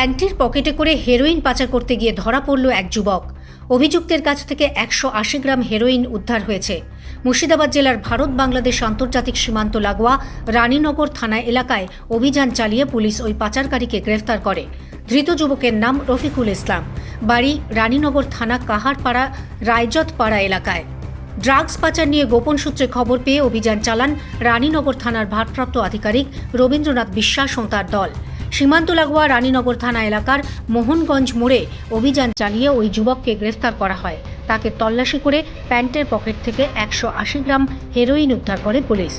প্যান্টের পকেটে করে হেরোইন পাচার করতে গিয়ে ধরা পড়ল এক যুবক। অভিযুক্তের কাছ থেকে 180 গ্রাম হেরোইন উদ্ধার হয়েছে। মুর্শিদাবাদ জেলার ভারত বাংলাদেশ আন্তর্জাতিক সীমান্ত লাগোয়া রানীনগর থানা এলাকায় অভিযান চালিয়ে পুলিশ ওই পাচারকারীকে গ্রেফতার করে। ধৃত যুবকের নাম রফিকুল ইসলাম, বাড়ি রানীনগর থানা কাহারপাড়া রায়জতপাড়া এলাকায়। ড্রাগস পাচার নিয়ে গোপন সূত্রে খবর পেয়ে অভিযান চালান রানীনগর থানার ভারপ্রাপ্ত আধিকারিক রবীন্দ্রনাথ বিশ্বাস ও তার দল। সীমান্ত লাগোয়া রানীনগর থানা এলাকার মোহনগঞ্জ মোড়ে অভিযান চালিয়ে ওই যুবককে গ্রেফতার করা হয়। তাকে তল্লাশি করে প্যান্টের পকেট থেকে 180 গ্রাম হেরোইন উদ্ধার করে পুলিশ।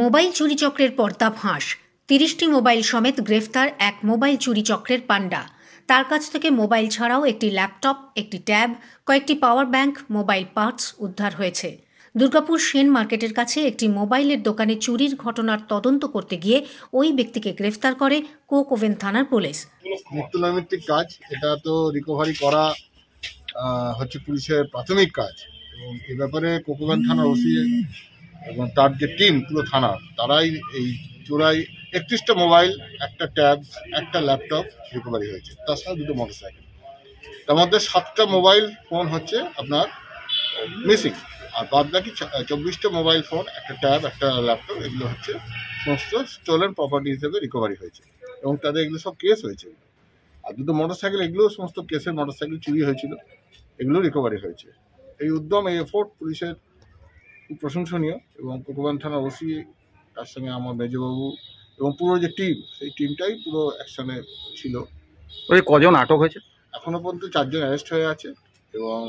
মোবাইল চুরি চক্রের পর্দাফাঁস। 30টি মোবাইল সমেত গ্রেফতার এক মোবাইল চুরি চক্রের পান্ডা। তার কাছ থেকে মোবাইল ছাড়াও একটি ল্যাপটপ, একটি ট্যাব, কয়েকটি পাওয়ার ব্যাংক, মোবাইল পার্টস উদ্ধার হয়েছে। দুর্গাপুর সেন মার্কেটের কাছে একটি মোবাইলের দোকানে চুরির ঘটনার তদন্ত করতে গিয়ে ওই ব্যক্তিকে গ্রেফতার করে কোক ওভেন থানার পুলিশ। নৈমিত্তিক কাজ, এটা তো রিকভারি করা হচ্ছে পুলিশের প্রাথমিক কাজ, এবং এ ব্যাপারে কোক ওভেন থানার ওসি এবং তার যে টিম পুরো থানা, তারাই এই চোরাই 31টা মোবাইল, একটা ট্যাব, একটা ল্যাপটপ রিকভারি হয়েছে, তাছাড়া 2টো মোটরসাইকেল। তার মধ্যে 7টা মোবাইল ফোন হচ্ছে আপনার মিসিং, আর বাদ বাকি 24টা মোবাইল ফোন, একটা ট্যাব, একটা ল্যাপটপ, এগুলো হচ্ছে সমস্ত স্টোলেন প্রপার্টি হিসেবে রিকভারি হয়েছে, এবং তাদের এগুলো সব কেস হয়েছে। আর 2টো মোটরসাইকেল, এগুলো সমস্ত কেসের মোটরসাইকেল চুরি হয়েছিল, এগুলো রিকভারি হয়েছে। এই উদ্যম, এই এফোর্ট পুলিশের প্রশংসনীয়, এবং কোক ওভেন থানার ওসি, তার সঙ্গে আমার মেজবাবু এবং পুরো যে টিম, সেই টিমটাই পুরো অ্যাকশনে ছিল। ওই কজন আটক হয়েছে? এখনো পর্যন্ত 4 জন অ্যারেস্ট হয়ে আছে, এবং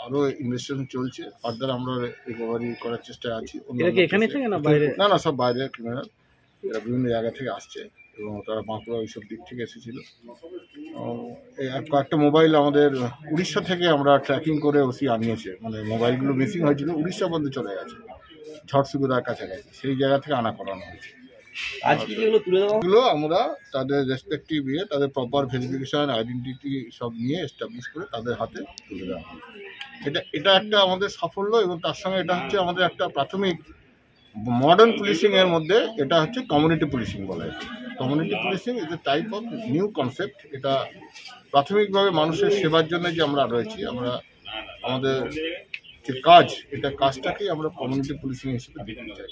আরও ইনভেস্টিগেশন চলছে। ফার্দার আমরা রিকভারি করার চেষ্টায় আছি। না, সব বাইরে ক্রিমিনাল, এরা বিভিন্ন জায়গা থেকে আসছে, এবং তারা বাঁকুড়া ওইসব দিক থেকে এসেছিল। কয়েকটা মোবাইল আমাদের উড়িষ্যা থেকে আমরা ট্র্যাকিং করে ওসি আনিয়েছে, মানে মোবাইলগুলো মিসিং হয়েছিল, উড়িষ্যা পর্যন্ত চলে গেছে, ঝড়সুগুদার কাছাকাছি, সেই জায়গা থেকে আনা করানো হয়েছে। এগুলো আমরা তাদের রেসপেক্টিভ তাদের প্রপার ভেরিফিকেশন, আইডেন্টিটি সব নিয়ে এস্টাবলিশ করে তাদের হাতে তুলে দেওয়া হয়। এটা একটা আমাদের সাফল্য, এবং তার সঙ্গে এটা হচ্ছে আমাদের একটা প্রাথমিক মডার্ন পুলিশিং এর মধ্যে এটা হচ্ছে কমিউনিটি পুলিশিং বলা হয়। Community policing is a type of new concept. এটা প্রাথমিকভাবে মানুষের সেবার জন্য যে আমরা রয়েছি, আমরা আমাদের যে কাজ, এটা কাজটাকেই আমরা কমিউনিটি পুলিশিং হিসেবে দেখতে চাই।